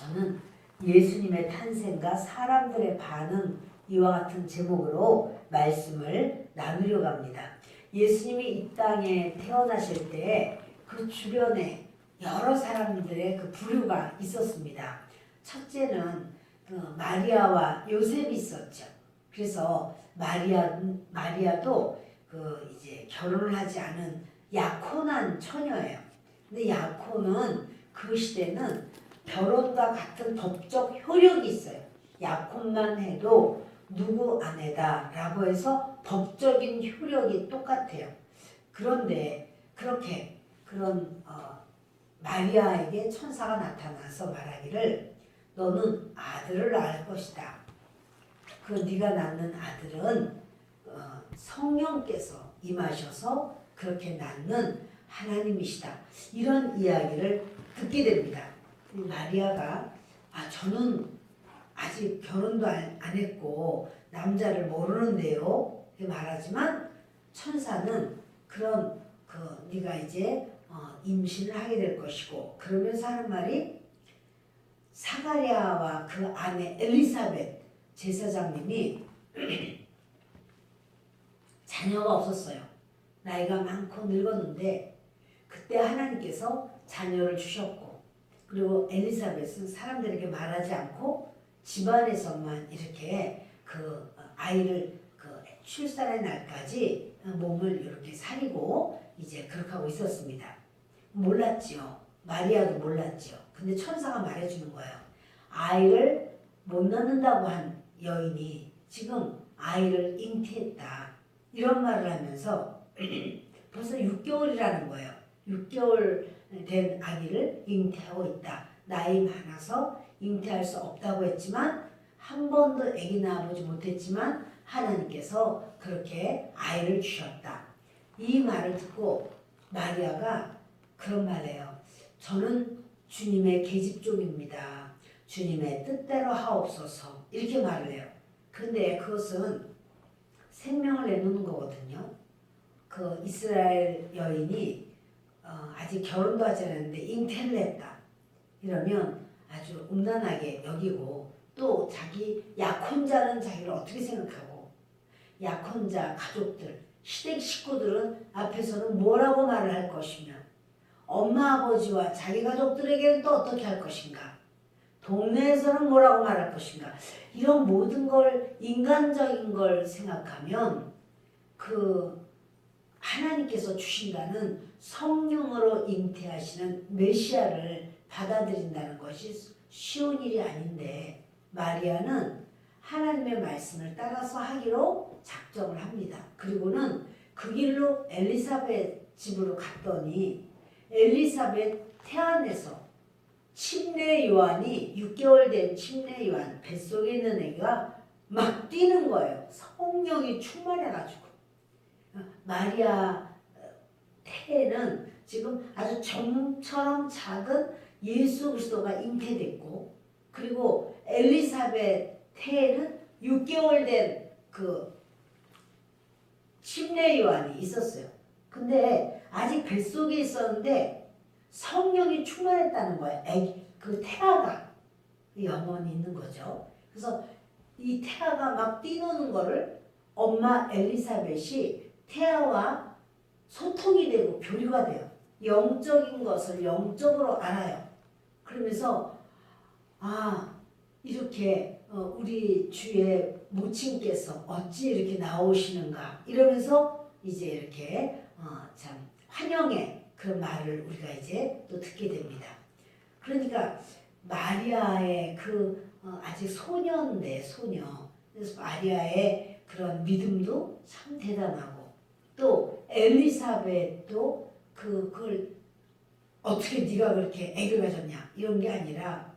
저는 예수님의 탄생과 사람들의 반응 이와 같은 제목으로 말씀을 나누려고 합니다. 예수님이 이 땅에 태어나실 때 그 주변에 여러 사람들의 그 부류가 있었습니다. 첫째는 그 마리아와 요셉이 있었죠. 그래서 마리아도 그 이제 결혼을 하지 않은 약혼한 처녀예요. 근데 약혼은 그 시대는 결혼과 같은 법적 효력이 있어요. 약혼만 해도 누구 아내다라고 해서 법적인 효력이 똑같아요. 그런데 그런 마리아에게 천사가 나타나서 말하기를 너는 아들을 낳을 것이다. 그 네가 낳는 아들은 성령께서 임하셔서 그렇게 낳는 하나님이시다. 이런 이야기를 듣게 됩니다. 마리아가 저는 아직 결혼도 안 했고 남자를 모르는데요. 말하지만 천사는 네가 이제 임신을 하게 될 것이고 그러면서 하는 말이 사가랴와 그 아내 엘리사벳 제사장님이 자녀가 없었어요. 나이가 많고 늙었는데 그때 하나님께서 자녀를 주셨고 그리고 엘리사벳은 사람들에게 말하지 않고 집안에서만 이렇게 그 아이를 그 출산의 날까지 몸을 이렇게 사리고 이제 그렇게 하고 있었습니다. 몰랐지요. 마리아도 몰랐지요. 근데 천사가 말해주는 거예요. 아이를 못 낳는다고 한 여인이 지금 아이를 잉태했다. 이런 말을 하면서 벌써 6개월이라는 거예요. 6개월 된 아기를 잉태하고 있다. 나이 많아서 잉태할 수 없다고 했지만 한 번도 아기 낳아보지 못했지만 하나님께서 그렇게 아이를 주셨다. 이 말을 듣고 마리아가 그런 말이에요. 저는 주님의 계집종입니다. 주님의 뜻대로 하옵소서. 이렇게 말을 해요. 근데 그것은 생명을 내놓는 거거든요. 그 이스라엘 여인이 아직 결혼도 하지 않았는데 잉태를 했다. 이러면 아주 음란하게 여기고 또 자기 약혼자는 자기를 어떻게 생각하고 약혼자 가족들 시댁 식구들은 앞에서는 뭐라고 말을 할 것이며 엄마 아버지와 자기 가족들에게는 또 어떻게 할 것인가 동네에서는 뭐라고 말할 것인가 이런 모든 걸 인간적인 걸 생각하면 그 하나님께서 주신다는 성령으로 잉태하시는 메시아를 받아들인다는 것이 쉬운 일이 아닌데 마리아는 하나님의 말씀을 따라서 하기로 작정을 합니다. 그리고는 그 길로 엘리사벳 집으로 갔더니 엘리사벳 태안에서 침례 요한이 6개월 된 침례 요한 뱃속에 있는 애가 막 뛰는 거예요. 성령이 충만해가지고. 마리아 태에는 지금 아주 점처럼 작은 예수 그리스도가 잉태됐고 그리고 엘리사벳 태에는 6개월 된 그 침례 요한이 있었어요. 근데 아직 뱃속에 있었는데 성령이 충만했다는 거예요. 그 태아가 영원히 있는 거죠. 그래서 이 태아가 막 뛰노는 거를 엄마 엘리사벳이 태아와 소통이 되고 교류가 돼요. 영적인 것을 영적으로 알아요. 그러면서 이렇게 우리 주의 모친께서 어찌 이렇게 나오시는가 이러면서 이제 이렇게 참 환영의 그런 말을 우리가 이제 또 듣게 됩니다. 그러니까 마리아의 아직 소녀인데 소녀. 그래서 마리아의 그런 믿음도 참 대단하고 또 엘리사벳도 그걸 어떻게 네가 그렇게 애를 가졌냐 이런 게 아니라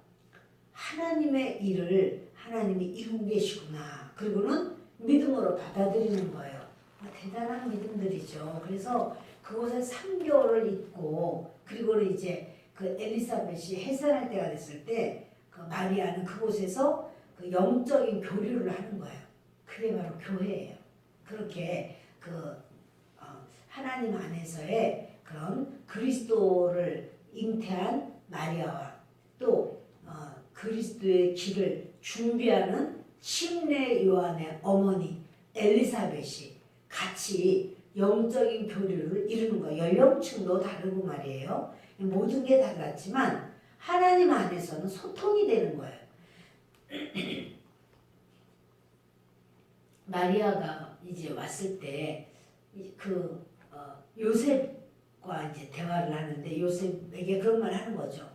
하나님의 일을 하나님이 이루고 계시구나. 그리고는 믿음으로 받아들이는 거예요. 대단한 믿음들이죠. 그래서 그곳에 3개월을 있고 그리고는 이제 그 엘리사벳이 해산할 때가 됐을 때 그 마리아는 그곳에서 그 영적인 교류를 하는 거예요. 그게 바로 교회예요. 그렇게 하나님 안에서의 그런 그리스도를 잉태한 마리아와 또 그리스도의 길을 준비하는 심내 요한의 어머니 엘리사벳이 같이 영적인 교류를 이루는 거예요. 연령층도 다르고 말이에요. 모든 게 달랐지만 하나님 안에서는 소통이 되는 거예요. 마리아가 이제 왔을 때 그 요셉과 이제 대화를 하는데 요셉에게 그런 말 하는 거죠.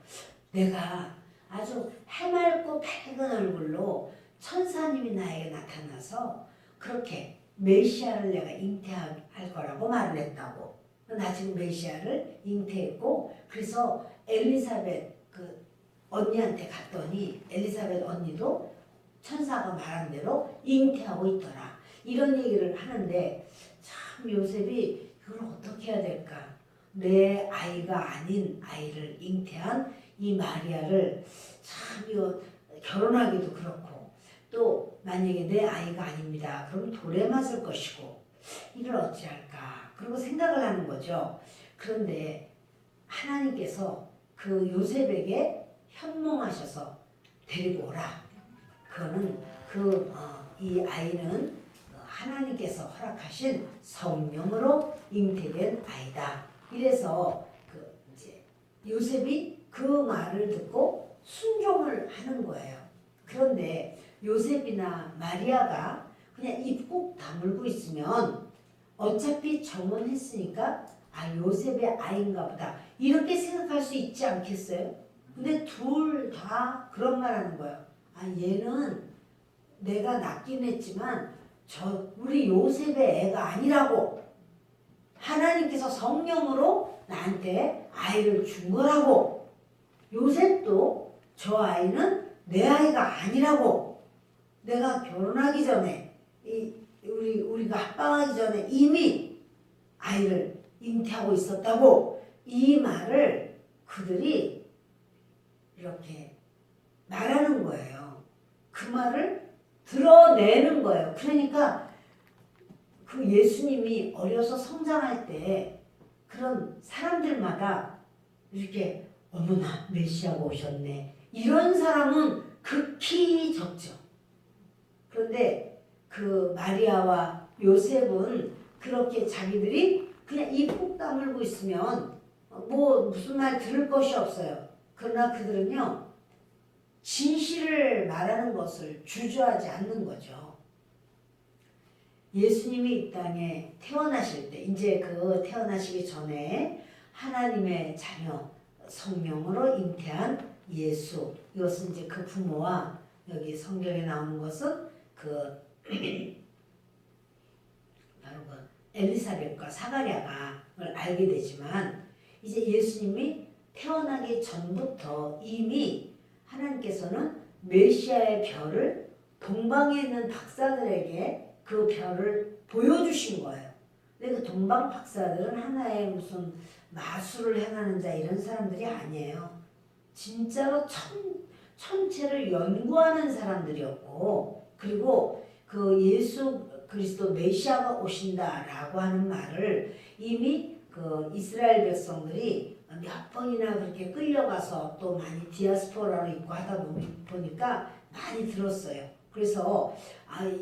내가 아주 해맑고 밝은 얼굴로 천사님이 나에게 나타나서 그렇게 메시아를 내가 잉태할 거라고 말을 했다고. 나 지금 메시아를 잉태했고 그래서 엘리사벳 그 언니한테 갔더니 엘리사벳 언니도 천사가 말한 대로 잉태하고 있더라. 이런 얘기를 하는데 참 요셉이 이걸 어떻게 해야 될까? 내 아이가 아닌 아이를 잉태한 이 마리아를 참 이거 결혼하기도 그렇고 또 만약에 내 아이가 아닙니다. 그럼 돌에 맞을 것이고 이걸 어찌할까? 그리고 생각을 하는 거죠. 그런데 하나님께서 그 요셉에게 현몽하셔서 데리고 오라. 그거는 이 아이는 하나님께서 허락하신 성령으로 잉태된 아이다. 이래서 이제 요셉이 그 말을 듣고 순종을 하는 거예요. 그런데 요셉이나 마리아가 그냥 입 꼭 다물고 있으면 어차피 정혼했으니까 요셉의 아이인가 보다 이렇게 생각할 수 있지 않겠어요? 근데 둘 다 그런 말 하는 거예요. 얘는 내가 낳긴 했지만 우리 요셉의 애가 아니라고. 하나님께서 성령으로 나한테 아이를 준 거라고. 요셉도 저 아이는 내 아이가 아니라고. 내가 결혼하기 전에 우리가 합방하기 전에 이미 아이를 잉태하고 있었다고. 이 말을 그들이 이렇게 말하는 거예요. 그 말을 드러내는 거예요. 그러니까 그 예수님이 어려서 성장할 때 그런 사람들마다 이렇게 어머나 메시아가 오셨네. 이런 사람은 극히 적죠. 그런데 그 마리아와 요셉은 그렇게 자기들이 그냥 입 꾹 다물고 있으면 무슨 말 들을 것이 없어요. 그러나 그들은요. 진실을 말하는 것을 주저하지 않는 거죠. 예수님이 이 땅에 태어나실 때 이제 태어나시기 전에 하나님의 자녀 성령으로 잉태한 예수 이것은 이제 그 부모와 여기 성경에 나오는 것은 바로 엘리사벳과 사가랴가 그걸 알게 되지만 이제 예수님이 태어나기 전부터 이미 하나님께서는 메시아의 별을 동방에 있는 박사들에게 그 별을 보여주신 거예요. 근데 그 동방 박사들은 하나의 무슨 마술을 행하는 자 이런 사람들이 아니에요. 진짜로 천체를 연구하는 사람들이었고 그리고 그 예수 그리스도 메시아가 오신다라고 하는 말을 이미 그 이스라엘 백성들이 몇 번이나 그렇게 끌려가서 또 많이 디아스포라로 있고 하다 보니까 많이 들었어요. 그래서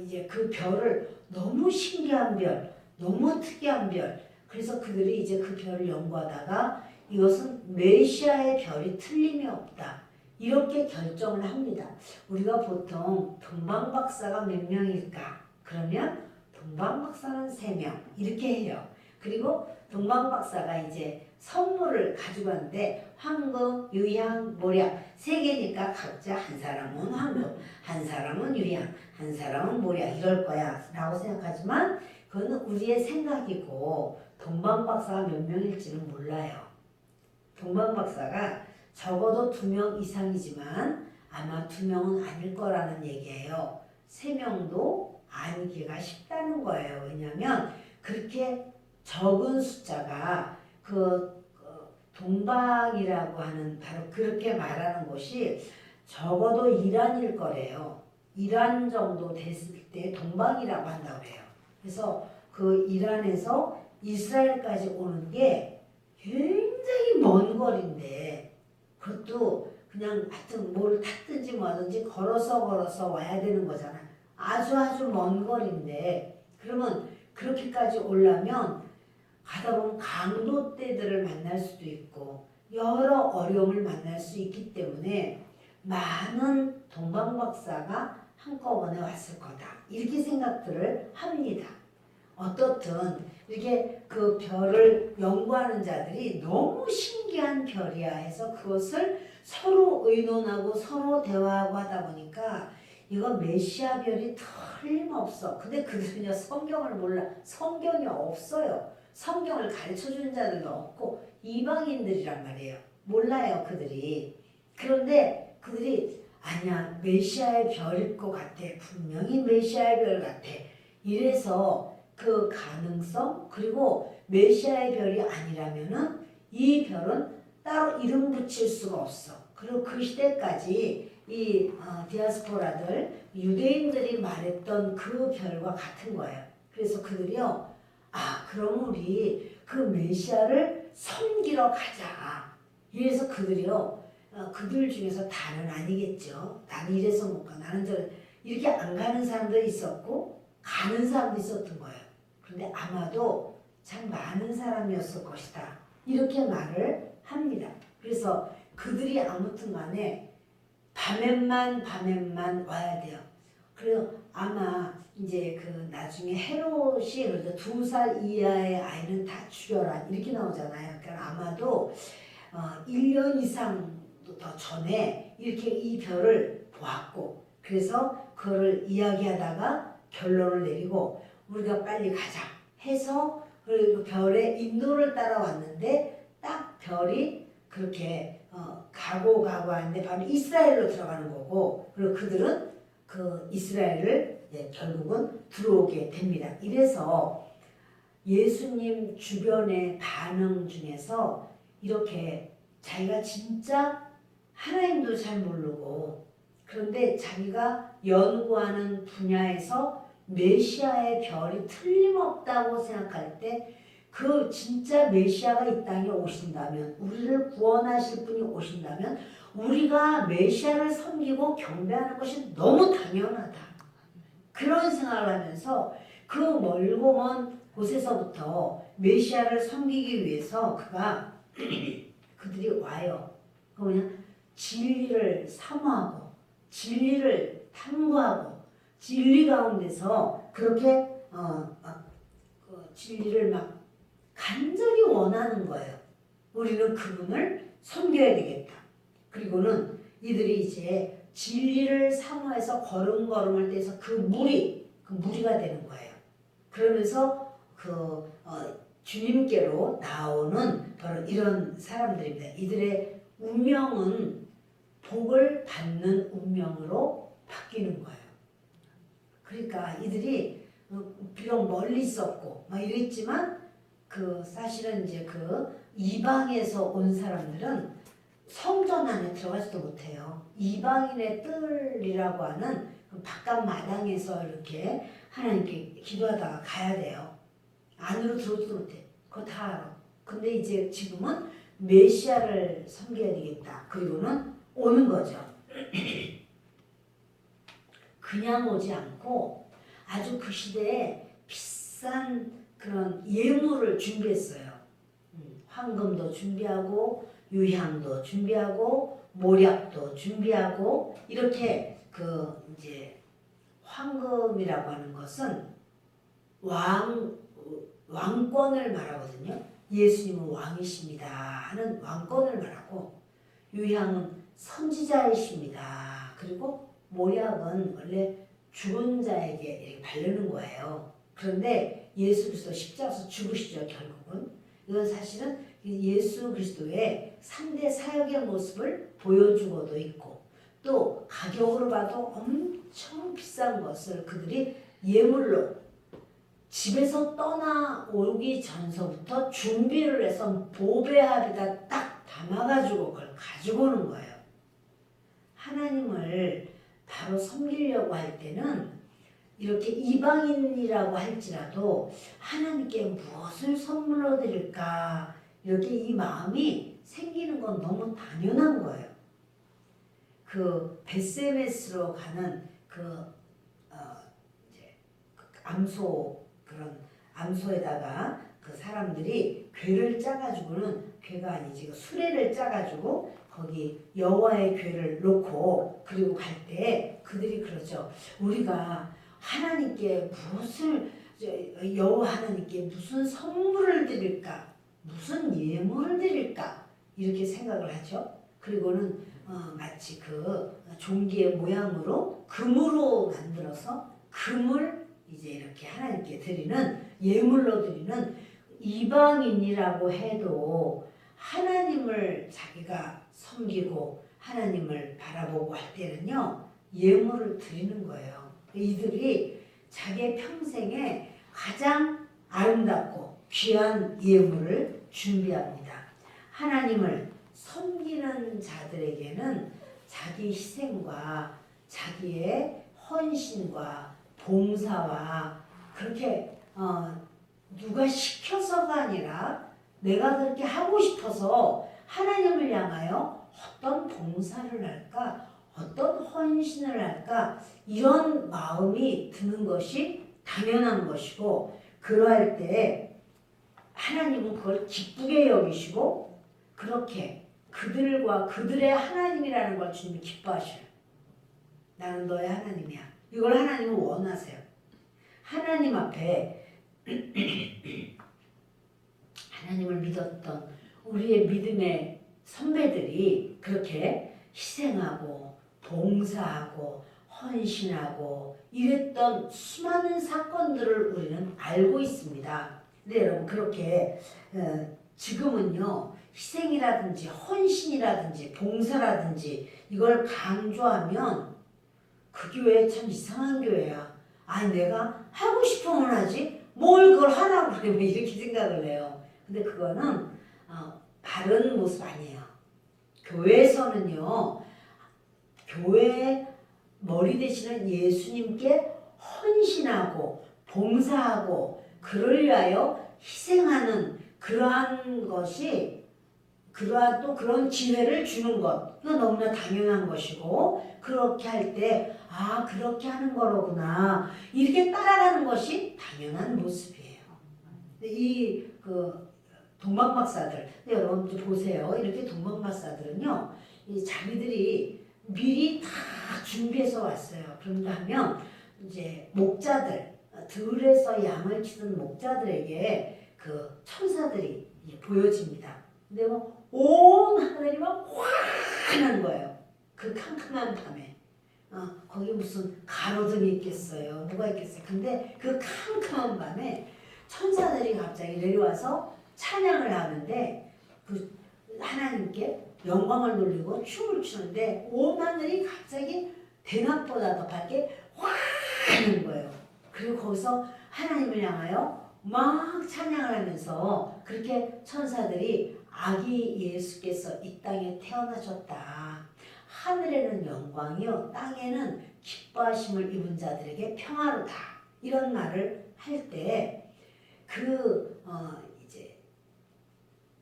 이제 그 별을 너무 신기한 별, 너무 특이한 별. 그래서 그들이 이제 그 별을 연구하다가 이것은 메시아의 별이 틀림이 없다. 이렇게 결정을 합니다. 우리가 보통 동방박사가 몇 명일까? 그러면 동방박사는 3명 이렇게 해요. 그리고 동방박사가 이제 선물을 가지고 왔는데 황금, 유향, 모략 3개니까 각자 한 사람은 황금, 한 사람은 유향, 한 사람은 모략 이럴 거야 라고 생각하지만 그거는 우리의 생각이고 동방박사가 몇 명일지는 몰라요. 동방박사가 적어도 2명 이상이지만 아마 2명은 아닐 거라는 얘기예요. 3명도 아니기가 쉽다는 거예요. 왜냐하면 그렇게 적은 숫자가 동방이라고 하는 바로 그렇게 말하는 곳이 적어도 이란일 거래요. 이란 정도 됐을 때 동방이라고 한다고 해요. 그래서 그 이란에서 이스라엘까지 오는 게 굉장히 먼 거리인데 그것도 그냥 하여튼 뭘 탔든지 뭐든지 걸어서 와야 되는 거잖아. 아주 먼 거리인데 그러면 그렇게까지 오려면 가다 보면 강도떼들을 만날 수도 있고 여러 어려움을 만날 수 있기 때문에 많은 동방박사가 한꺼번에 왔을 거다. 이렇게 생각들을 합니다. 어떻든 이렇게 그 별을 연구하는 자들이 너무 신기한 별이야 해서 그것을 서로 의논하고 서로 대화하고 하다 보니까 이건 메시아 별이 틀림없어. 근데 그들은요 성경을 몰라. 성경이 없어요. 성경을 가르쳐주는 자들도 없고 이방인들이란 말이에요. 몰라요 그들이. 그런데 그들이 아니야 메시아의 별일 것 같아. 분명히 메시아의 별 같아. 이래서 그 가능성 그리고 메시아의 별이 아니라면은 이 별은 따로 이름 붙일 수가 없어. 그리고 그 시대까지 이 디아스포라들 유대인들이 말했던 그 별과 같은 거예요. 그래서 그들이요 그럼 우리 그 메시아를 섬기러 가자. 이래서 그들이요 그들 중에서 다는 아니겠죠. 나는 이래서 못 가. 나는 저 이렇게 안 가는 사람도 있었고 가는 사람도 있었던 거예요. 근데 아마도 참 많은 사람이었을 것이다. 이렇게 말을 합니다. 그래서 그들이 아무튼 간에 밤에만 와야 돼요. 그래서 아마 이제 그 나중에 헤롯이 그래서 2살 이하의 아이는 다 죽여라 이렇게 나오잖아요. 그러니까 아마도 1년 이상도 더 전에 이렇게 이 별을 보았고 그래서 그거를 이야기하다가 결론을 내리고 우리가 빨리 가자 해서 그 별의 인도를 따라왔는데 딱 별이 그렇게 가고 하는데 바로 이스라엘로 들어가는 거고 그리고 그들은 그 이스라엘을 결국은 들어오게 됩니다. 이래서 예수님 주변의 반응 중에서 이렇게 자기가 진짜 하나님도 잘 모르고 그런데 자기가 연구하는 분야에서 메시아의 별이 틀림없다고 생각할 때 그 진짜 메시아가 이 땅에 오신다면 우리를 구원하실 분이 오신다면 우리가 메시아를 섬기고 경배하는 것이 너무 당연하다. 그런 생각을 하면서 그 멀고 먼 곳에서부터 메시아를 섬기기 위해서 그들이 와요. 그냥 진리를 사모하고 진리를 탐구하고 진리 가운데서 그렇게 진리를 막 간절히 원하는 거예요. 우리는 그분을 섬겨야 되겠다. 그리고는 이들이 이제 진리를 사모해서 걸음걸음을 떼서 그 무리가 되는 거예요. 그러면서 주님께로 나오는 바로 이런 사람들입니다. 이들의 운명은 복을 받는 운명으로 바뀌는 거예요. 그러니까 이들이 비록 멀리 있었고 막 이랬지만 사실은 이제 이방에서 온 사람들은 성전 안에 들어가지도 못해요. 이방인의 뜰이라고 하는 바깥 마당에서 이렇게 하나님께 기도하다가 가야 돼요. 안으로 들어오지도 못해. 그거 다 알아. 근데 이제 지금은 메시아를 섬겨야 되겠다. 그리고는 오는 거죠. 그냥 오지 않고 아주 그 시대에 비싼 그런 예물을 준비했어요. 황금도 준비하고 유향도 준비하고 모략도 준비하고 이렇게 이제 황금이라고 하는 것은 왕권을 말하거든요. 예수님은 왕이십니다 하는 왕권을 말하고 유향은 선지자이십니다. 그리고 모략은 원래 죽은 자에게 이렇게 바르는 거예요. 그런데 예수 그리스도 십자가에서 죽으시죠. 결국은 이건 사실은 예수 그리스도의 3대 사역의 모습을 보여주고도 있고 또 가격으로 봐도 엄청 비싼 것을 그들이 예물로 집에서 떠나오기 전서부터 준비를 해서 보배합에다 딱 담아가지고 그걸 가지고 오는 거예요. 하나님을 바로 섬기려고 할 때는 이렇게 이방인이라고 할지라도 하나님께 무엇을 선물로 드릴까 이렇게 이 마음이 생기는 건 너무 당연한 거예요. 그 베세메스로 가는 이제 암소 그런 암소에다가 그 사람들이 궤를 짜가지고는 궤가 아니지 그 수레를 짜가지고 거기 여호와의 궤를 놓고 그리고 갈 때 그들이 그러죠. 우리가 하나님께 여호와 하나님께 무슨 선물을 드릴까, 무슨 예물을 드릴까 이렇게 생각을 하죠. 그리고는 마치 그 종기의 모양으로 금으로 만들어서 금을 이제 이렇게 하나님께 드리는 예물로 드리는 이방인이라고 해도 하나님을 자기가 섬기고 하나님을 바라보고 할 때는요 예물을 드리는 거예요. 이들이 자기의 평생에 가장 아름답고 귀한 예물을 준비합니다. 하나님을 섬기는 자들에게는 자기 희생과 자기의 헌신과 봉사와 그렇게 누가 시켜서가 아니라 내가 그렇게 하고 싶어서 하나님을 향하여 어떤 봉사를 할까, 어떤 헌신을 할까 이런 마음이 드는 것이 당연한 것이고 그러할 때 하나님은 그걸 기쁘게 여기시고 그렇게 그들과 그들의 하나님이라는 걸 주님이 기뻐하셔요. 나는 너의 하나님이야. 이걸 하나님은 원하세요. 하나님 앞에 하나님을 믿었던 우리의 믿음의 선배들이 그렇게 희생하고 봉사하고 헌신하고 이랬던 수많은 사건들을 우리는 알고 있습니다. 근데 여러분 그렇게 지금은요 희생이라든지 헌신이라든지 봉사라든지 이걸 강조하면 그 교회 참 이상한 교회야. 아니 내가 하고 싶으면 하지 뭘 그걸 하라고 그래 이렇게 생각을 해요. 근데 그거는 바른 모습 아니에요. 교회에서는요 교회의 머리 되시는 예수님께 헌신하고 봉사하고 그를 위하여 희생하는 그러한 것이 또 그런 기회를 주는 것 이건 너무나 당연한 것이고 그렇게 할 때 그렇게 하는 거로구나 이렇게 따라가는 것이 당연한 모습이에요. 이 동방박사들 여러분 보세요. 이렇게 동방박사들은요 이 자기들이 미리 다 준비해서 왔어요. 그런가 하면 이제 목자들 들에서 양을 치는 목자들에게 그 천사들이 보여집니다. 근데 온 하늘이 막 환한 거예요. 그 캄캄한 밤에 거기 무슨 가로등이 있겠어요. 뭐가 있겠어요. 근데 그 캄캄한 밤에 천사들이 갑자기 내려와서 찬양을 하는데 그 하나님께 영광을 돌리고 춤을 추는데 온 하늘이 갑자기 대낮보다 더 밝게 환한 거예요. 그리고 거기서 하나님을 향하여 막 찬양을 하면서 그렇게 천사들이 아기 예수께서 이 땅에 태어나셨다. 하늘에는 영광이요 땅에는 기뻐하심을 입은 자들에게 평화로다. 이런 말을 할 때 이제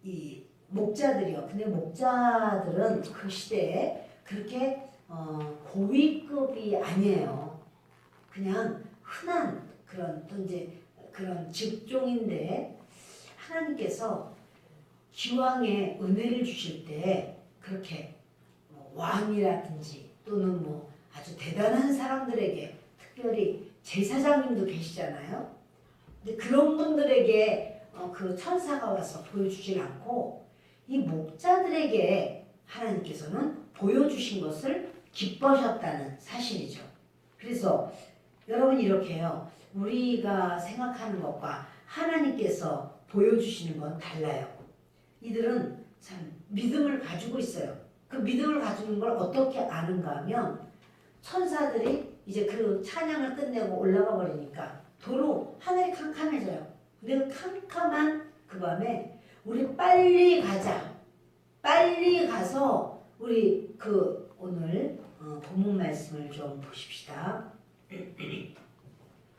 이 목자들이요. 근데 목자들은 그 시대에 그렇게 고위급이 아니에요. 그냥 흔한 또 이제 그런 직종인데 하나님께서 기왕에 은혜를 주실 때 그렇게 왕이라든지 또는 아주 대단한 사람들에게 특별히 제사장님도 계시잖아요. 근데 그런 분들에게 그 천사가 와서 보여주질 않고 이 목자들에게 하나님께서는 보여주신 것을 기뻐하셨다는 사실이죠. 그래서 여러분 이렇게 해요. 우리가 생각하는 것과 하나님께서 보여주시는 건 달라요. 이들은 참 믿음을 가지고 있어요. 그 믿음을 가지는 걸 어떻게 아는가 하면 천사들이 이제 그 찬양을 끝내고 올라가 버리니까 도로 하늘이 캄캄해져요. 근데 그 캄캄한 그 밤에 우리 빨리 가자. 빨리 가서 우리 오늘 본문 말씀을 좀 보십시다.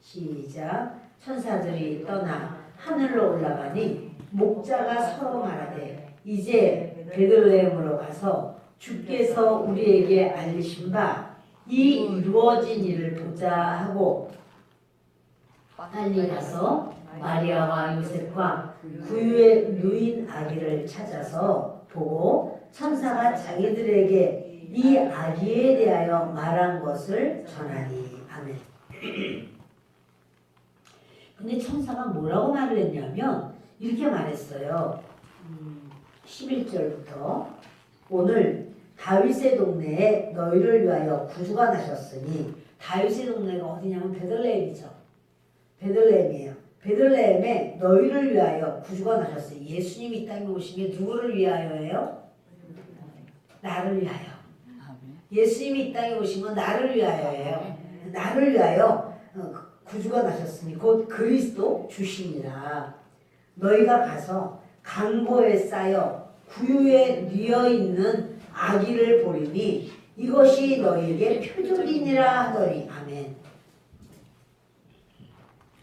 시작. 천사들이 떠나 하늘로 올라가니 목자가 서로 말하되 이제 베들레헴으로 가서 주께서 우리에게 알리신 바 이 이루어진 일을 보자 하고 빨리 가서 마리아와 요셉과 구유에 누인 아기를 찾아서 보고 천사가 자기들에게 이 아기에 대하여 말한 것을 전하니. 아멘. 근데 천사가 뭐라고 말을 했냐면 이렇게 말했어요. 11절부터 오늘 다윗의 동네에 너희를 위하여 구주가 나셨으니, 다윗의 동네가 어디냐면 베들레헴이죠. 베들레헴이에요. 베들레헴에 너희를 위하여 구주가 나셨어요. 예수님이 이 땅에 오신 게 누구를 위하여예요? 나를 위하여. 예수님이 이 땅에 오신 건 나를 위하여예요. 나를 위하여 구주가 나셨으니 곧 그리스도 주시니라. 너희가 가서 강보에 쌓여 구유에 뉘어 있는 아기를 보리니 이것이 너희에게 표적이니라 하더니. 아멘.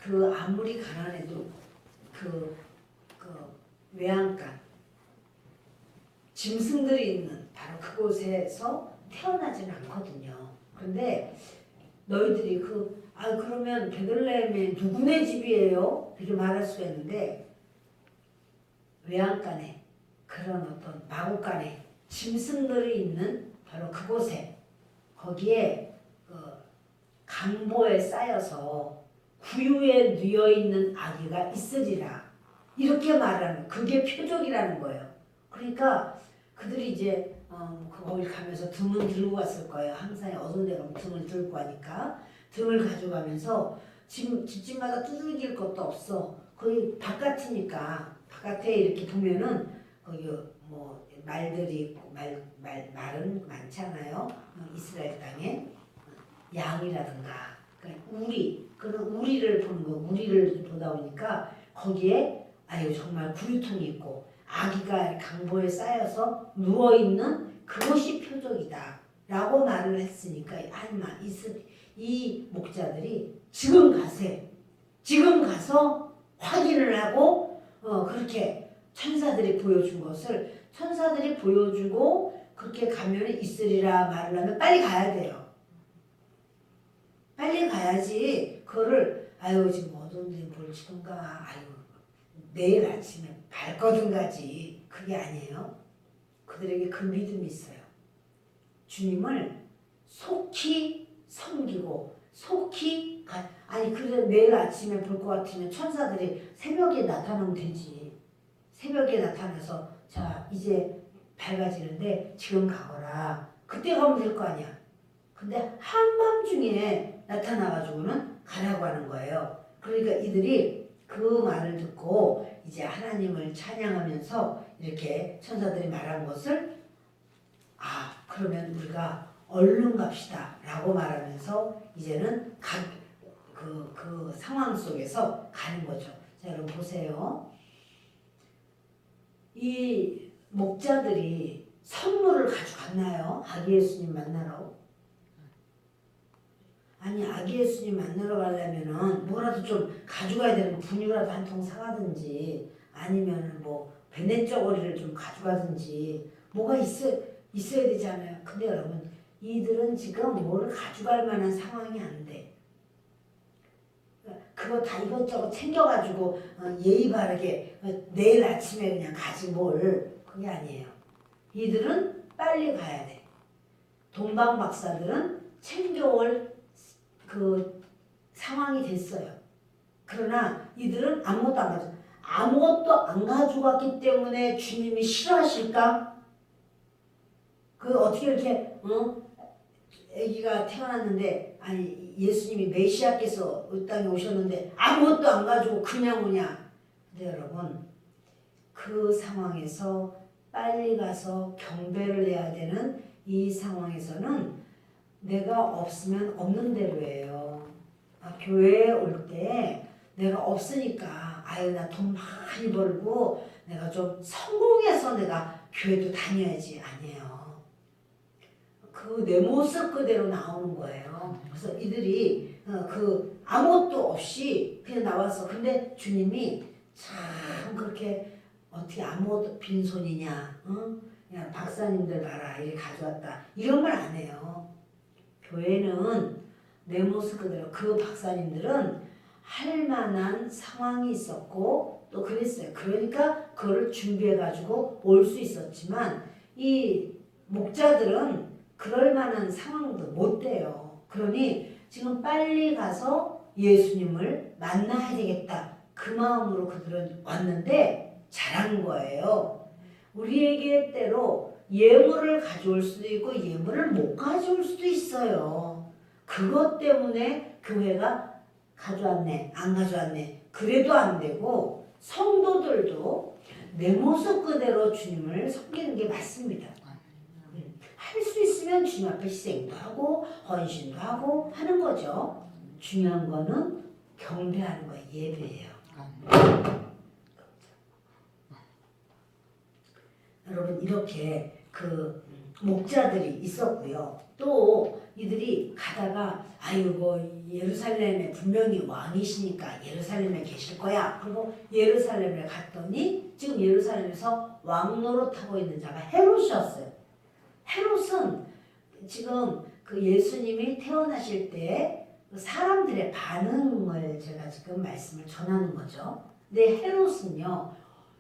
그 아무리 가난해도 그 외양간 짐승들이 있는 바로 그곳에서 태어나지는 않거든요. 그런데 너희들이 그러면 베들레헴에 누구네 집이에요? 이렇게 말할 수가 있는데, 외양간에 그런 어떤 마구간에 짐승들이 있는 바로 그곳에, 거기에 강보에 쌓여서 구유에 뉘어 있는 아기가 있으리라. 이렇게 말하는, 그게 표적이라는 거예요. 그러니까 그들이 이제 거기 가면서 등을 들고 갔을 거예요. 항상 어두운 데 가면 등을 들고 가니까 등을 가져가면서 집집마다 두들길 것도 없어. 거기 바깥이니까 바깥에 이렇게 보면은 거기 뭐 말들이 있고 말은 많잖아요. 이스라엘 땅에 양이라든가 그런 우리를 보는 거, 우리를 보다 보니까 거기에 아유 정말 구유통이 있고 아기가 강보에 쌓여서 누워 있는 그것이 표적이다 라고 말을 했으니까 이 목자들이 지금 가서 확인을 하고 그렇게 천사들이 보여준 것을, 천사들이 보여주고 그렇게 가면 있으리라 말을 하면 빨리 가야 돼요. 빨리 가야지. 그거를 아유 지금 어두운데 뭘 지금 가, 아유 내일 아침에 밝거든 가지. 그게 아니에요. 그들에게 그 믿음이 있어요. 주님을 속히 섬기고 속히 그래 내일 아침에 볼 것 같으면 천사들이 새벽에 나타나면 되지. 새벽에 나타나서 자 이제 밝아지는데 지금 가거라. 그때 가면 될 거 아니야. 근데 한밤중에 나타나가지고는 가라고 하는 거예요. 그러니까 이들이 그 말을 듣고 이제 하나님을 찬양하면서 이렇게 천사들이 말한 것을 그러면 우리가 얼른 갑시다 라고 말하면서 이제는 그 상황 속에서 가는 거죠. 자 여러분 보세요. 이 목자들이 선물을 가져갔나요? 아기 예수님 만나러? 아니 아기 예수님 만나러 가려면은 뭐라도 좀 가져가야 되는 거, 분유라도 한 통 사가든지 아니면은 뭐 베네쩌거리를 좀 가져가든지 뭐가 있어야 되잖아요. 근데 여러분 이들은 지금 뭐를 가져갈 만한 상황이 안 돼. 그거 다 이것저것 챙겨가지고 예의 바르게 내일 아침에 그냥 가지 뭘, 그게 아니에요. 이들은 빨리 가야 돼. 동방 박사들은 챙겨올 그 상황이 됐어요. 그러나 이들은 아무것도 안 가져갔기 때문에 주님이 싫어하실까? 어떻게 이렇게 아기가 태어났는데, 아니 예수님이 메시아께서 이 땅에 오셨는데 아무것도 안 가지고 그냥 오냐? 근데 여러분 그 상황에서 빨리 가서 경배를 해야 되는 이 상황에서는 내가 없으면 없는 대로예요. 교회에 올 때 내가 없으니까 아유 나 돈 많이 벌고 내가 좀 성공해서 내가 교회도 다녀야지, 아니에요. 내 모습 그대로 나오는 거예요. 그래서 이들이 아무것도 없이 그냥 나와서, 근데 주님이 참 그렇게 어떻게 아무것도 빈손이냐, 야 박사님들 봐라 이렇게 가져왔다 이런 말 안 해요. 교회는 내 모습 그대로 그 박사님들은 할 만한 상황이 있었고 또 그랬어요. 그러니까 그거를 준비해가지고 올 수 있었지만 이 목자들은 그럴 만한 상황도 못 돼요. 그러니 지금 빨리 가서 예수님을 만나야 되겠다. 그 마음으로 그들은 왔는데 잘한 거예요. 우리에게 때로 예물을 가져올 수도 있고 예물을 못 가져올 수도 있어요. 그것 때문에 교회가 가져왔네, 안 가져왔네. 그래도 안 되고 성도들도 내 모습 그대로 주님을 섬기는 게 맞습니다. 할 수 있으면 주님 앞에 희생도 하고 헌신도 하고 하는 거죠. 중요한 거는 경배하는 거예요. 예배예요. 여러분 이렇게 그 목자들이 있었고요. 또 이들이 가다가 아이고 예루살렘에 분명히 왕이시니까 예루살렘에 계실 거야. 그리고 예루살렘에 갔더니 지금 예루살렘에서 왕 노릇하고 있는 자가 헤롯이었어요. 헤롯은 지금 그 예수님이 태어나실 때 사람들의 반응을 제가 지금 말씀을 전하는 거죠. 근데 헤롯은요,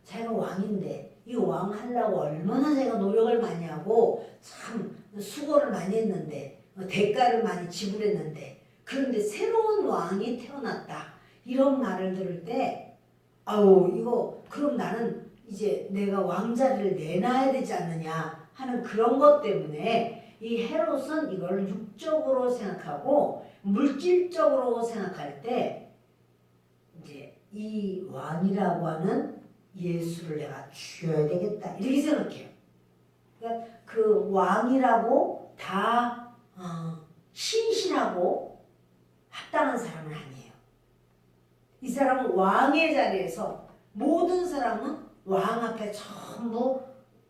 자기가 왕인데 이 왕 하려고 얼마나 자기가 노력을 많이 하고 참 수고를 많이 했는데 대가를 많이 지불했는데 그런데 새로운 왕이 태어났다 이런 말을 들을 때 아우 이거 그럼 나는 이제 내가 왕자리를 내놔야 되지 않느냐 하는 그런 것 때문에 이 헤롯은 이걸 육적으로 생각하고 물질적으로 생각할 때 이제 이 왕이라고 하는 예수를 내가 죽여야 되겠다 이렇게 생각해요. 그러니까 그 왕이라고 다 신실하고 합당한 사람은 아니에요. 이 사람은 왕의 자리에서 모든 사람은 왕 앞에 전부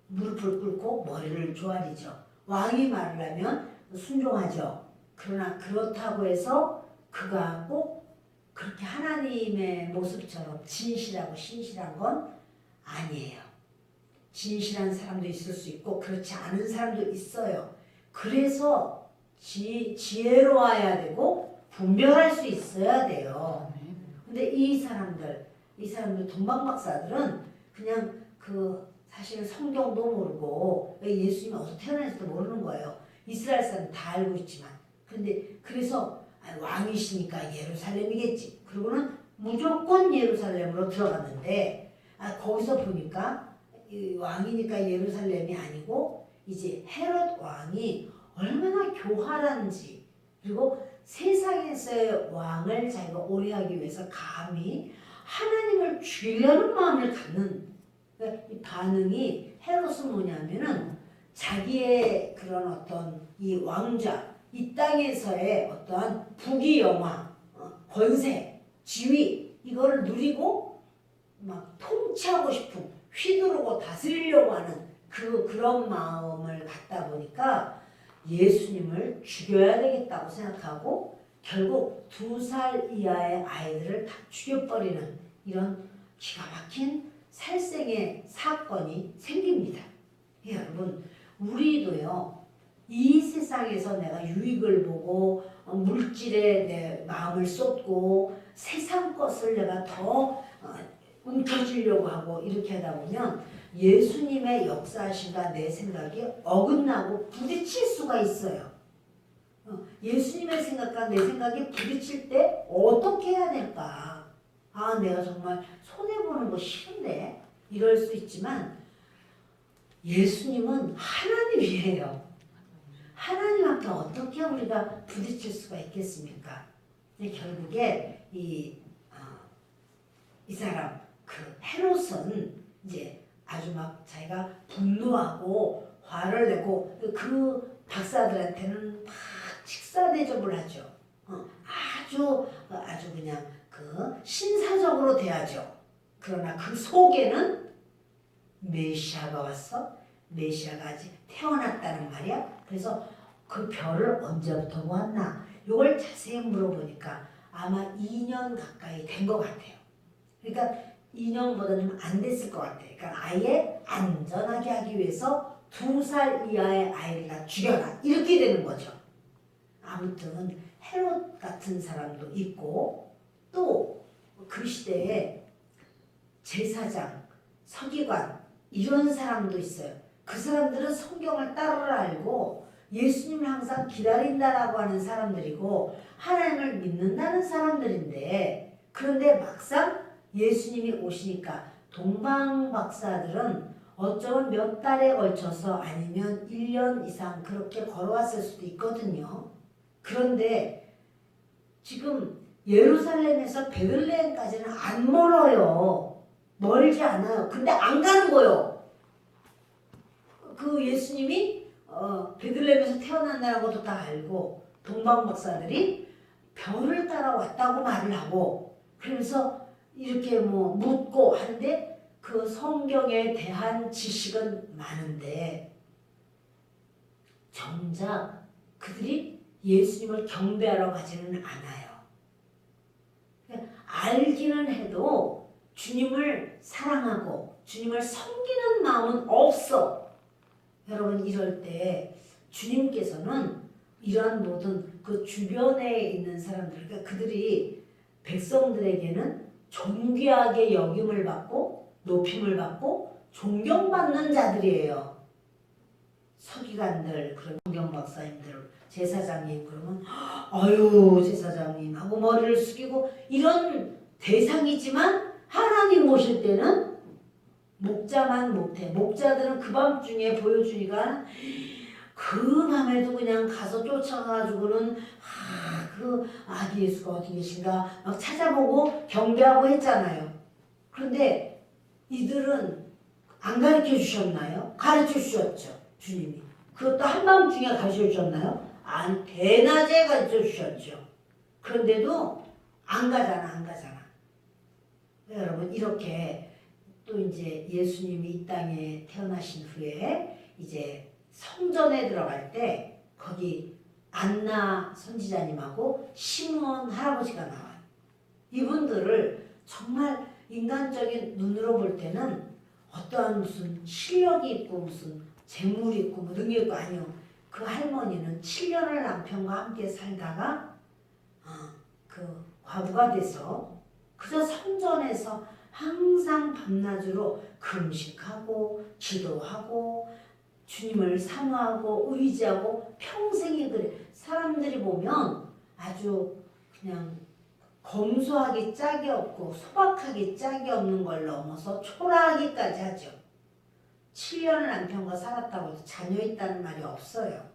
무릎을 꿇고 머리를 조아리죠. 왕이 말을 하면 순종하죠. 그러나 그렇다고 해서 그가 꼭 그렇게 하나님의 모습처럼 진실하고 신실한 건 아니에요. 진실한 사람도 있을 수 있고 그렇지 않은 사람도 있어요. 그래서 지혜로워야 되고 분별할 수 있어야 돼요. 근데 이 사람들 동방박사들은 그냥 그 사실 성경도 모르고 예수님이 어디서 태어났는지도 모르는 거예요. 이스라엘 사람 다 알고 있지만 근데 그래서 왕이시니까 예루살렘이겠지. 그리고는 무조건 예루살렘으로 들어갔는데 거기서 보니까 왕이니까 예루살렘이 아니고 이제 헤롯 왕이 얼마나 교활한지 그리고 세상에서의 왕을 자기가 오래하기 위해서 감히 하나님을 죽이려는 마음을 갖는 이 반응이 헤롯은 뭐냐면은 자기의 그런 어떤 이 왕좌 이 땅에서의 어떠한 부귀영화 권세 지위 이거를 누리고 막 통치하고 싶은 휘두르고 다스리려고 하는 그런 마음을 갖다 보니까 예수님을 죽여야 되겠다고 생각하고 결국 2살 이하의 아이들을 다 죽여버리는 이런 기가 막힌 살생의 사건이 생깁니다. 여러분 우리도요 이 세상에서 내가 유익을 보고 물질에 내 마음을 쏟고 세상 것을 내가 더 움켜쥐려고 하고 이렇게 하다 보면 예수님의 역사하심과 내 생각이 어긋나고 부딪힐 수가 있어요. 예수님의 생각과 내 생각이 부딪힐 때 어떻게 해야 될까? 내가 정말 손해보는 거 싫은데 이럴 수 있지만 예수님은 하나님이에요. 하나님 앞에 어떻게 우리가 부딪힐 수가 있겠습니까? 결국에 이 사람 그 헤롯은 이제 아주 막 자기가 분노하고 화를 내고 그 박사들한테는 막 식사 대접을 하죠. 아주 그냥 그 신사적으로 대하죠. 그러나 그 속에는 메시아가 왔어. 메시아가 아직 태어났다는 말이야. 그래서 그 별을 언제부터 보았나? 이걸 자세히 물어보니까 아마 2년 가까이 된 것 같아요. 그러니까 2년보다 좀 안 됐을 것 같아요. 그러니까 아예 안전하게 하기 위해서 2살 이하의 아이를 다 죽여라. 이렇게 되는 거죠. 아무튼 헤롯 같은 사람도 있고 또 그 시대에 제사장, 서기관 이런 사람도 있어요. 그 사람들은 성경을 따로 알고 예수님을 항상 기다린다라고 하는 사람들이고 하나님을 믿는다는 사람들인데 그런데 막상 예수님이 오시니까 동방 박사들은 어쩌면 몇 달에 걸쳐서 아니면 1년 이상 그렇게 걸어왔을 수도 있거든요. 그런데 지금 예루살렘에서 베들레헴까지는 안 멀어요. 멀지 않아요. 근데 안 가는 거예요. 그 예수님이 베들레헴에서 태어난다는 것도 다 알고 동방 박사들이 별을 따라왔다고 말을 하고 그러면서 이렇게 뭐 묻고 하는데 그 성경에 대한 지식은 많은데 정작 그들이 예수님을 경배하러 가지는 않아요. 알기는 해도 주님을 사랑하고 주님을 섬기는 마음은 없어. 여러분 이럴 때 주님께서는 이러한 모든 그 주변에 있는 사람들, 그러니까 그들이 백성들에게는 존귀하게 여김을 받고 높임을 받고 존경받는 자들이에요. 서기관들, 그런 성경 박사님들, 제사장님 그러면 아유 제사장님 하고 머리를 숙이고 이런 대상이지만 하나님 모실 때는 목자만 못해. 목자들은 그 밤중에 보여주니까 그 밤에도 그냥 가서 쫓아가가지고는 그 아기 예수가 어디 계신가 막 찾아보고 경배하고 했잖아요. 그런데 이들은 안 가르쳐 주셨나요? 가르쳐 주셨죠. 주님이. 그것도 한밤중에 가르쳐 주셨나요? 안, 대낮에 가르쳐 주셨죠. 그런데도 안 가잖아. 여러분 이렇게 또 이제 예수님이 이 땅에 태어나신 후에 이제 성전에 들어갈 때 거기 안나 선지자님하고 시므온 할아버지가 나와요. 이분들을 정말 인간적인 눈으로 볼 때는 어떠한 무슨 실력이 있고 무슨 재물이 있고 뭐 능력이 있고 아니요. 그 할머니는 7년을 남편과 함께 살다가 그 과부가 돼서 그저 성전에서 항상 밤낮으로 금식하고 기도하고 주님을 사모하고 의지하고 평생이 그래. 사람들이 보면 아주 그냥 검소하기 짝이 없고 소박하기 짝이 없는 걸 넘어서 초라하기까지 하죠. 7년을 남편과 살았다고 해서 자녀 있다는 말이 없어요.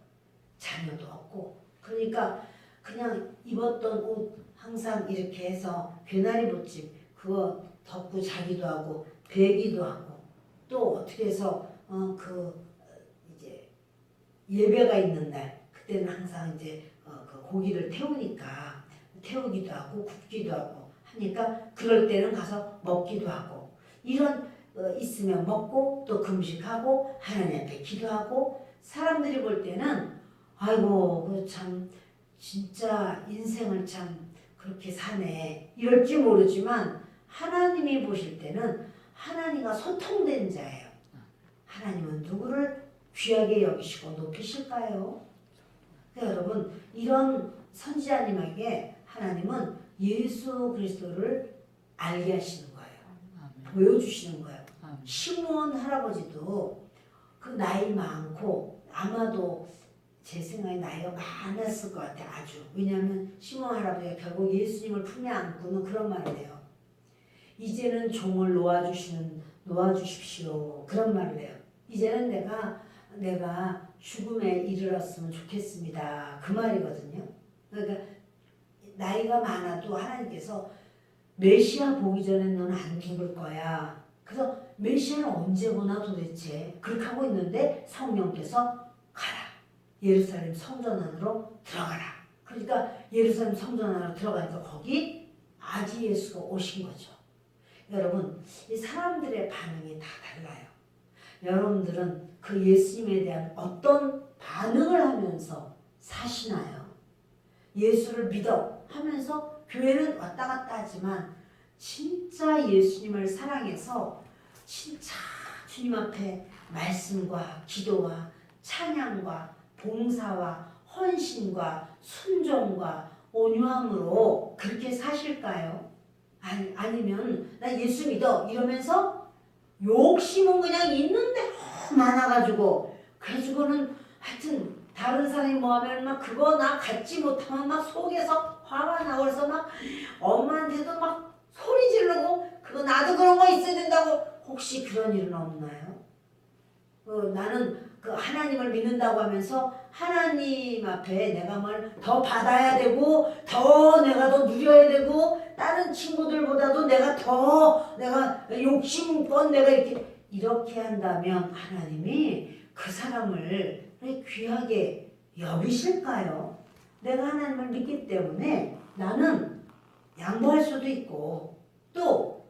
자녀도 없고. 그러니까 그냥 입었던 옷 항상 이렇게 해서 괴나리 붙임 그거 덮고 자기도 하고 베기도 하고 또 어떻게 해서 이제 예배가 있는 날 그때는 항상 이제 그 고기를 태우기도 하고 굽기도 하고 하니까 그럴 때는 가서 먹기도 하고 이런 있으면 먹고 또 금식하고 하나님 앞에 기도하고 사람들이 볼 때는 아이고 그 참 진짜 인생을 참 그렇게 사네 이럴지 모르지만 하나님이 보실 때는 하나님과 소통된 자예요. 하나님은 누구를 귀하게 여기시고 높이실까요? 그러니까 여러분 이런 선지자님에게 하나님은 예수 그리스도를 알게 하시는 거예요. 보여주시는 거예요. 시므온 할아버지도 그 나이 많고 아마도 제 생각에 나이가 많았을 것 같아요. 아주. 왜냐하면 시므온 할아버지가 결국 예수님을 품에 안고는 그런 말을 해요. 이제는 종을 놓아주십시오. 그런 말을 해요. 이제는 내가 죽음에 이르렀으면 좋겠습니다. 그 말이거든요. 그러니까 나이가 많아도 하나님께서 메시아 보기 전에 너는 안 죽을 거야. 그래서 메시아는 언제 오나 도대체 그렇게 하고 있는데 성령께서 가라. 예루살렘 성전 안으로 들어가라. 그러니까 예루살렘 성전 안으로 들어가니까 거기 아기 예수가 오신 거죠. 여러분 이 사람들의 반응이 다 달라요. 여러분들은 그 예수님에 대한 어떤 반응을 하면서 사시나요? 예수를 믿어 하면서 교회는 왔다 갔다 하지만 진짜 예수님을 사랑해서 진짜 주님 앞에 말씀과 기도와 찬양과 봉사와 헌신과 순종과 온유함으로 그렇게 사실까요? 아니면 나 예수 믿어 이러면서 욕심은 그냥 있는데 너무 많아가지고 그래가지고는 하여튼 다른 사람이 뭐 하면 막 그거 나 갖지 못하면 막 속에서 화가 나고 그래서 막 엄마한테도 막 소리 지르고 그거 나도 그런 거 있어야 된다고. 혹시 그런 일은 없나요? 나는 그 하나님을 믿는다고 하면서 하나님 앞에 내가 뭘 더 받아야 되고 더 내가 더 누려야 되고 다른 친구들보다도 내가 욕심껏 내가 이렇게 한다면 하나님이 그 사람을 귀하게 여기실까요? 내가 하나님을 믿기 때문에 나는 양보할 수도 있고 또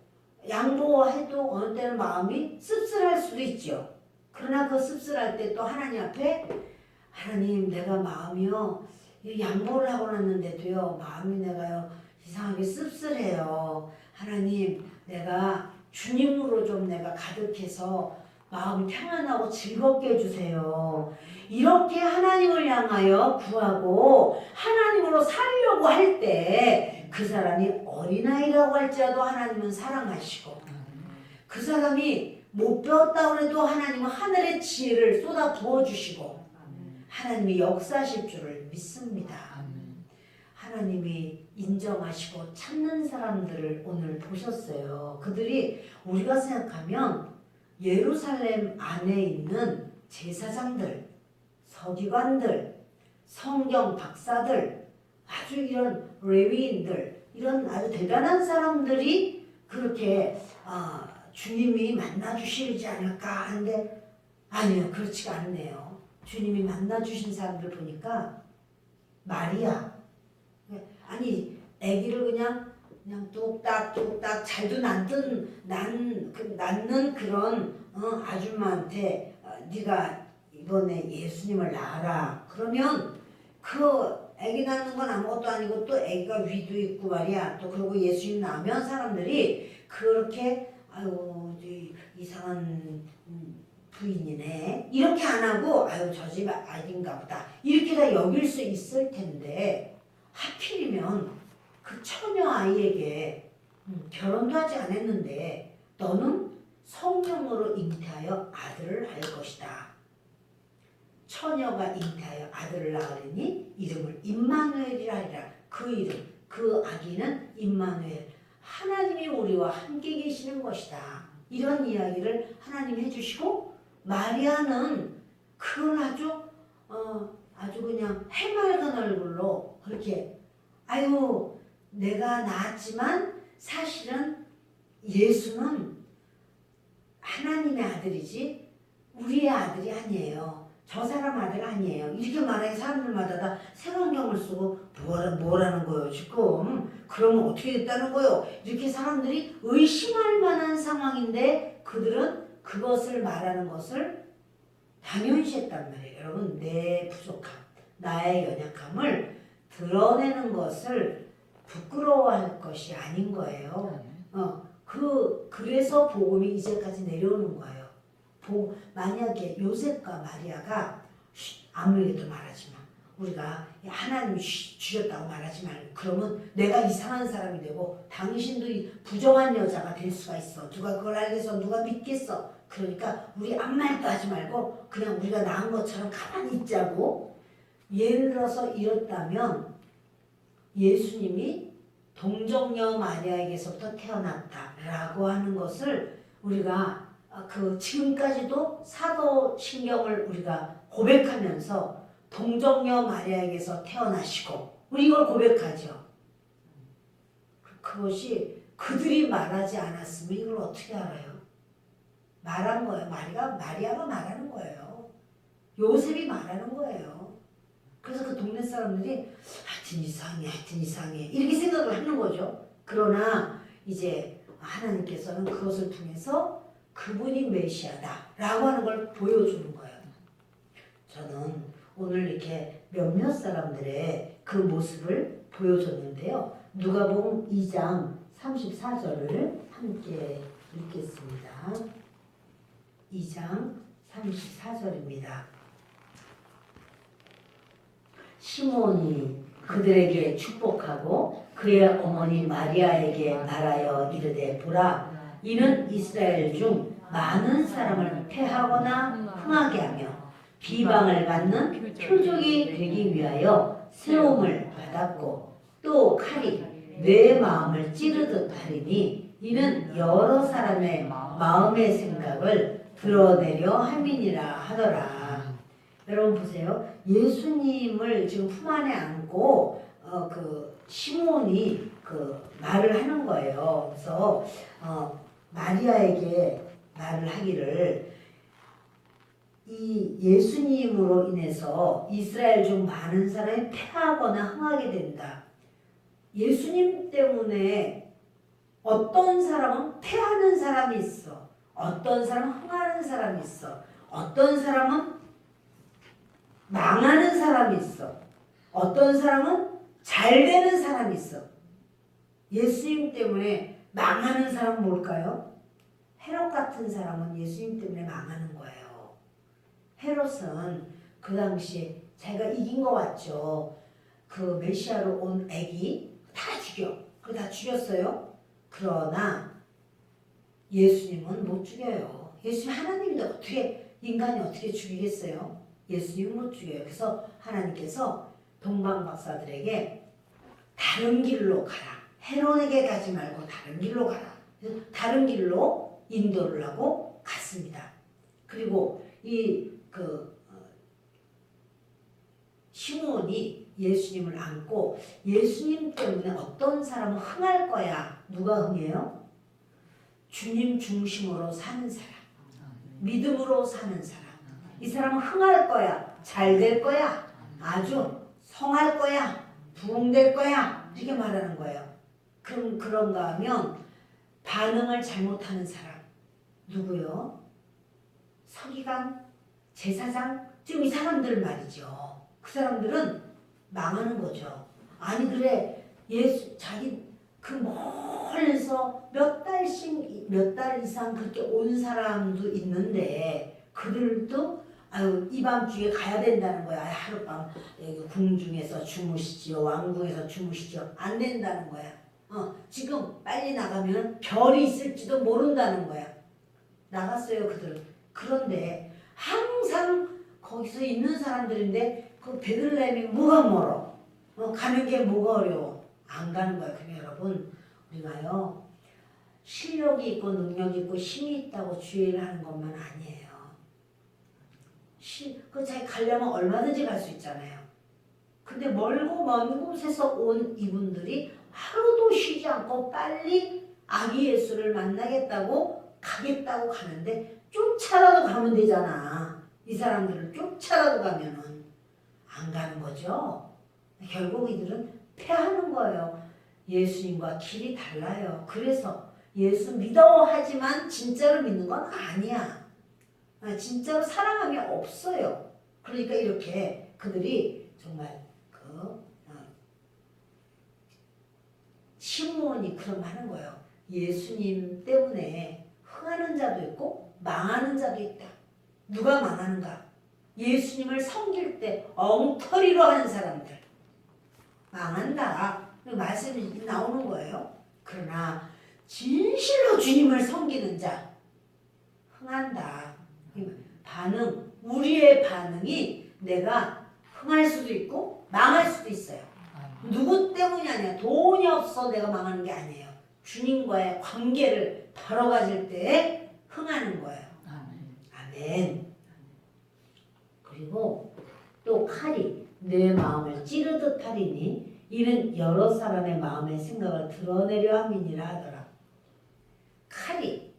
양보해도 어느 때는 마음이 씁쓸할 수도 있죠. 그러나 그 씁쓸할 때 또 하나님 앞에 하나님 내가 마음이요 양보를 하고 났는데도요 마음이 내가요 이상하게 씁쓸해요. 하나님 내가 주님으로 좀 내가 가득해서 마음이 평안하고 즐겁게 해주세요. 이렇게 하나님을 향하여 구하고 하나님으로 살려고 할 때 그 사람이 어린아이라고 할지라도 하나님은 사랑하시고 그 사람이 못 배웠다고 해도 하나님은 하늘의 지혜를 쏟아 부어주시고 하나님이 역사하실 줄을 믿습니다. 하나님이 인정하시고 찾는 사람들을 오늘 보셨어요. 그들이 우리가 생각하면 예루살렘 안에 있는 제사장들, 서기관들, 성경 박사들, 아주 이런 레위인들, 이런 아주 대단한 사람들이 그렇게 주님이 만나주시지 않을까 하는데 아니요, 그렇지가 않네요. 주님이 만나주신 사람들 보니까 마리아, 아니 아기를 그냥 뚝딱뚝딱 잘도 낳는 그런 아줌마한테 네가 이번에 예수님을 낳아라. 그러면 그 아기 낳는 건 아무것도 아니고 또 아기가 위도 있고 말이야. 또 그러고 예수님 낳으면 사람들이 그렇게 아유 이상한 부인이네 이렇게 안 하고 아유 저 집 아이인가 보다 이렇게 다 여길 수 있을 텐데 하필이면 그 처녀 아이에게 결혼도 하지 않았는데 너는 성령으로 잉태하여 아들을 할 것이다. 처녀가 잉태하여 아들을 낳으리니 이름을 임마누엘이라 하리라. 그 이름, 그 아기는 임마누엘, 하나님이 우리와 함께 계시는 것이다. 이런 이야기를 하나님이 해주시고 마리아는 그걸 아주 그냥 해맑은 얼굴로 그렇게 아유 내가 낳았지만 사실은 예수는 하나님의 아들이지 우리의 아들이 아니에요. 저 사람 아들 아니에요. 이렇게 말하니 사람들마다 다 색안경을 쓰고 뭐라는 거예요 지금. 그러면 어떻게 됐다는 거예요. 이렇게 사람들이 의심할 만한 상황인데 그들은 그것을 말하는 것을 당연시했단 말이에요. 여러분 내 부족함, 나의 연약함을 드러내는 것을 부끄러워할 것이 아닌 거예요. 그래서 복음이 이제까지 내려오는 거예요. 만약에 요셉과 마리아가 아무에게도 말하지 마. 우리가 하나님이 주셨다고 말하지 말고 그러면 내가 이상한 사람이 되고 당신도 부정한 여자가 될 수가 있어. 누가 그걸 알겠어? 누가 믿겠어? 그러니까 우리 아무 말도 하지 말고 그냥 우리가 낳은 것처럼 가만히 있자고. 예를 들어서 이렇다면 예수님이 동정녀 마리아에게서부터 태어났다라고 하는 것을 우리가 지금까지도 사도신경을 우리가 고백하면서 동정녀 마리아에게서 태어나시고 우리 이걸 고백하죠. 그것이 그들이 말하지 않았으면 이걸 어떻게 알아요? 말한 거예요. 마리아가 말하는 거예요. 요셉이 말하는 거예요. 그래서 그 동네 사람들이 하여튼 이상해 이렇게 생각을 하는 거죠. 그러나 이제 하나님께서는 그것을 통해서 그분이 메시아다라고 하는 걸 보여주는 거예요. 저는 오늘 이렇게 몇몇 사람들의 그 모습을 보여줬는데요. 누가복음 2장 34절을 함께 읽겠습니다. 2장 34절입니다. 시몬이 그들에게 축복하고 그의 어머니 마리아에게 말하여 이르되 보라 이는 이스라엘 중 많은 사람을 패하거나 흥하게 하며 비방을 받는 표적이 되기 위하여 세움을 받았고 또 칼이 내 마음을 찌르듯 하리니 이는 여러 사람의 마음의 생각을 드러내려 함이니라 하더라. 여러분 보세요. 예수님을 지금 품 안에 안고 그 시몬이 그 말을 하는 거예요. 그래서 마리아에게 말을 하기를 이 예수님으로 인해서 이스라엘 중 많은 사람이 패하거나 흥하게 된다. 예수님 때문에 어떤 사람은 패하는 사람이 있어. 어떤 사람은 흥하는 사람이 있어. 어떤 사람은 망하는 사람이 있어. 어떤 사람은 잘 되는 사람이 있어. 예수님 때문에 망하는 사람은 뭘까요? 헤롯 같은 사람은 예수님 때문에 망하는 거예요. 헤롯은 그 당시에 자기가 이긴 거 같죠. 그 메시아로 온 애기 다 죽여. 그거 다 죽였어요. 그러나 예수님은 못 죽여요. 예수님 하나님인데 어떻게 인간이 어떻게 죽이겠어요? 예수님은 못 죽여요. 그래서 하나님께서 동방 박사들에게 다른 길로 가라. 헤롯에게 가지 말고 다른 길로 가라. 그래서 다른 길로 인도를 하고 갔습니다. 그리고 시몬이 예수님을 안고 예수님 때문에 어떤 사람은 흥할 거야. 누가 흥해요? 주님 중심으로 사는 사람. 믿음으로 사는 사람. 이 사람은 흥할 거야. 잘 될 거야. 아주 성할 거야. 부흥될 거야. 이렇게 말하는 거예요. 그럼 그런가 하면 반응을 잘못하는 사람. 누구요? 서기관, 제사장, 지금 이 사람들 말이죠. 그 사람들은 망하는 거죠. 아니 그래 자기 그 멀리서 몇 달 이상 그렇게 온 사람도 있는데 그들도 이 밤중에 가야 된다는 거야. 하룻밤 궁중에서 주무시지요. 왕궁에서 주무시지요. 안 된다는 거야. 지금 빨리 나가면 별이 있을지도 모른다는 거야. 나갔어요 그들은. 그런데 항상 거기서 있는 사람들인데 그 베들레헴이 뭐가 멀어. 가는 게 뭐가 어려워. 안 가는 거야. 그러면 여러분 우리가요 실력이 있고 능력이 있고 힘이 있다고 주의를 하는 것만 아니에요. 그 자기 가려면 얼마든지 갈 수 있잖아요. 근데 멀고 먼 곳에서 온 이분들이 하루도 쉬지 않고 빨리 아기 예수를 만나겠다고 가겠다고 가는데 쫓아라도 가면 되잖아. 이 사람들을 쫓아라도 가면은 안 가는 거죠. 결국 이들은 패하는 거예요. 예수님과 길이 달라요. 그래서 예수 믿어 하지만 진짜로 믿는 건 아니야. 진짜로 사랑함이 없어요. 그러니까 이렇게 그들이 정말 시몬이 그럼 하는 거예요. 예수님 때문에 흥하는 자도 있고 망하는 자도 있다. 누가 망하는가? 예수님을 섬길 때 엉터리로 하는 사람들. 망한다. 말씀이 나오는 거예요. 그러나 진실로 주님을 섬기는 자 흥한다. 우리의 반응이 내가 흥할 수도 있고 망할 수도 있어요. 누구 때문이 아니야. 돈이 없어 내가 망하는 게 아니에요. 주님과의 관계를 바로 가질 때 흥하는 거예요. 아멘. 그리고 또 칼이 내 마음을 찌르듯 하리니 이는 여러 사람의 마음의 생각을 드러내려 함이니라 하더라. 칼이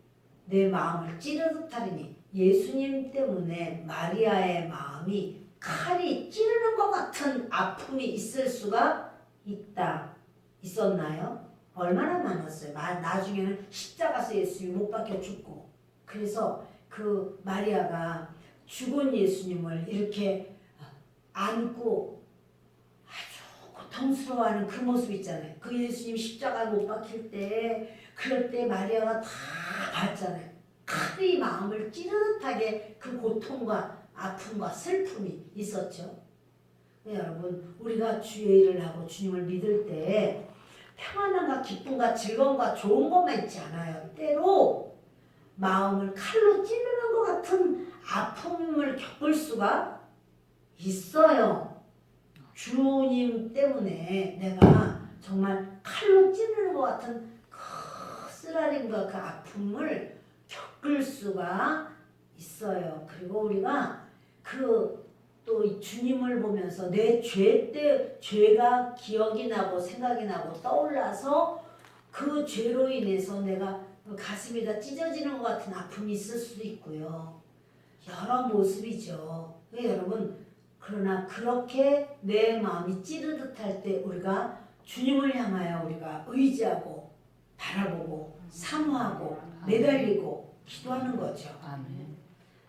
내 마음을 찌르듯 하리니 예수님 때문에 마리아의 마음이 칼이 찌르는 것 같은 아픔이 있을 수가 있었나요? 얼마나 많았어요. 나중에는 십자가에서 예수님이 못 박혀 죽고 그래서 그 마리아가 죽은 예수님을 이렇게 안고 아주 고통스러워하는 그 모습 있잖아요. 그 예수님 십자가에 못 박힐 때 그럴 때 마리아가 다 봤잖아요. 칼이 마음을 찌릿하게 그 고통과 아픔과 슬픔이 있었죠. 네, 여러분 우리가 주의 일을 하고 주님을 믿을 때 평안함과 기쁨과 즐거움과 좋은 것만 있지 않아요. 때로 마음을 칼로 찌르는 것 같은 아픔을 겪을 수가 있어요. 주님 때문에 내가 정말 칼로 찌르는 것 같은 그 쓰라림과 그 아픔을 겪을 수가 있어요. 그리고 우리가 또 주님을 보면서 내 죄 때 죄가 기억이 나고 생각이 나고 떠올라서 그 죄로 인해서 내가 가슴이 다 찢어지는 것 같은 아픔이 있을 수도 있고요. 여러 모습이죠. 여러분 그러나 그렇게 내 마음이 찌르듯 할 때 우리가 주님을 향하여 우리가 의지하고 바라보고 사모하고 매달리고 기도하는 거죠. 아멘.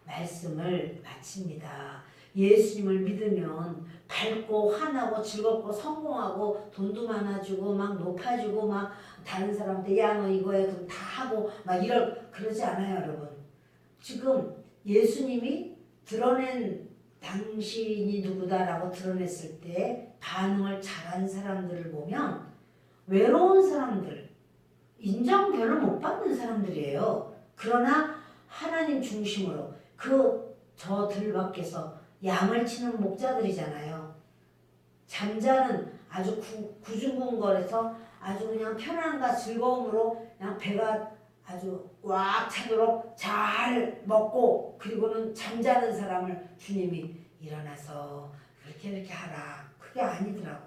말씀을 마칩니다. 예수님을 믿으면 밝고 환하고 즐겁고 성공하고 돈도 많아지고 막 높아지고 막 다른 사람한테 야 너 이거에 그럼 다 하고 막 그러지 않아요, 여러분. 지금 예수님이 드러낸 당신이 누구다라고 드러냈을 때 반응을 잘한 사람들을 보면 외로운 사람들, 인정 별로 못 받는 사람들이에요. 그러나 하나님 중심으로 저 들밖에서 양을 치는 목자들이잖아요. 잠자는 아주 구중궁궐에서 아주 그냥 편안과 즐거움으로 그냥 배가 아주 꽉 차도록 잘 먹고 그리고는 잠자는 사람을 주님이 일어나서 이렇게 하라. 그게 아니더라고.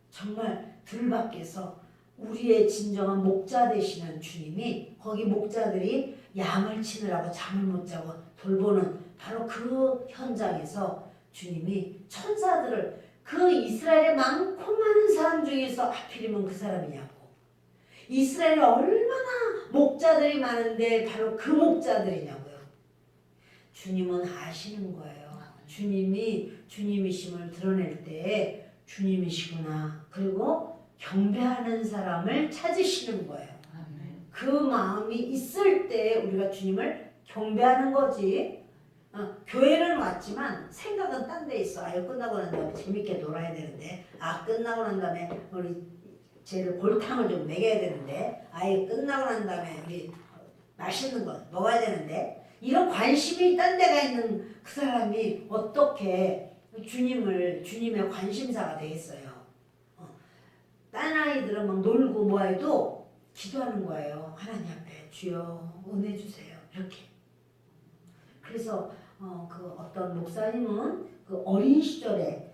정말 들밖에서 우리의 진정한 목자 되시는 주님이 거기 목자들이 양을 치느라고 잠을 못 자고 돌보는 바로 그 현장에서 주님이 천사들을 그 이스라엘에 많고 많은 사람 중에서 하필이면 그 사람이냐고. 이스라엘에 얼마나 목자들이 많은데 바로 그 목자들이냐고요. 주님은 아시는 거예요. 주님이 주님이심을 드러낼 때 주님이시구나. 그리고 경배하는 사람을 찾으시는 거예요. 그 마음이 있을 때 우리가 주님을 경배하는 거지. 교회는 왔지만 생각은 딴 데 있어. 아유 끝나고 난 다음에 재밌게 놀아야 되는데 끝나고 난 다음에 우리 쟤를 골탕을 좀 먹여야 되는데 아예 끝나고 난 다음에 우리 맛있는 거 먹어야 되는데 이런 관심이 딴 데가 있는 그 사람이 어떻게 주님의 관심사가 되겠어요. 딴 아이들은 막 놀고 뭐 해도 기도하는 거예요. 하나님 앞에 주여 은혜 주세요. 이렇게. 그래서 그 어떤 목사님은 그 어린 시절에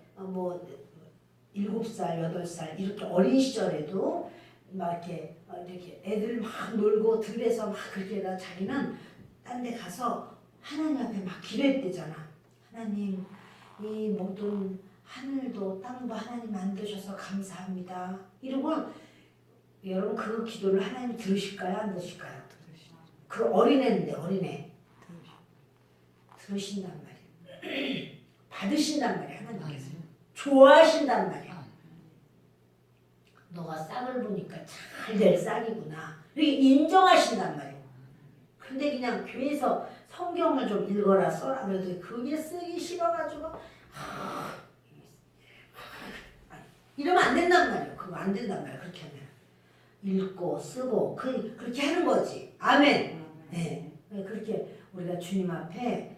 7살, 8살 이렇게 어린 시절에도 막 이렇게 애들 막 놀고 들에서 막 그렇게 해다 자기는 딴 데 가서 하나님 앞에 막 기도했대잖아. 하나님 이 모든 하늘도 땅도 하나님 만드셔서 감사합니다. 이러고 여러분 그 기도를 하나님 들으실까요? 안 들으실까요? 그 어린애인데 어린애 들으신단 말이에요. 받으신단 말이에요. 하나님께서 좋아하신단 말이에요. 너가 싹을 보니까 잘 될 싹이구나. 이렇게 인정하신단 말이에요. 근데 그냥 교회에서 성경을 좀 읽어라 써라 그래도 그게 쓰기 싫어가지고 이러면 안 된단 말이에요. 그거 안 된단 말이에요. 그렇게 하면 읽고 쓰고 그렇게 하는 거지. 아멘. 네. 그렇게 우리가 주님 앞에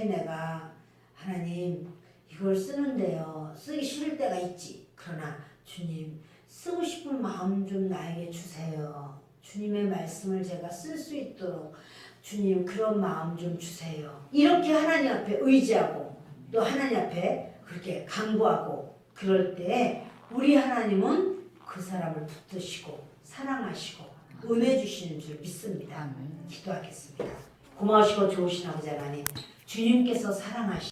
내가 하나님 이걸 쓰는데요. 쓰기 싫을 때가 있지. 그러나 주님 쓰고 싶은 마음 좀 나에게 주세요. 주님의 말씀을 제가 쓸 수 있도록 주님 그런 마음 좀 주세요. 이렇게 하나님 앞에 의지하고 또 하나님 앞에 그렇게 간구하고 그럴 때 우리 하나님은 그 사람을 붙드시고 사랑하시고 은혜 주시는 줄 믿습니다. 기도하겠습니다. 고마우시고 좋으신 아버지 하나님 주님께서 사랑하시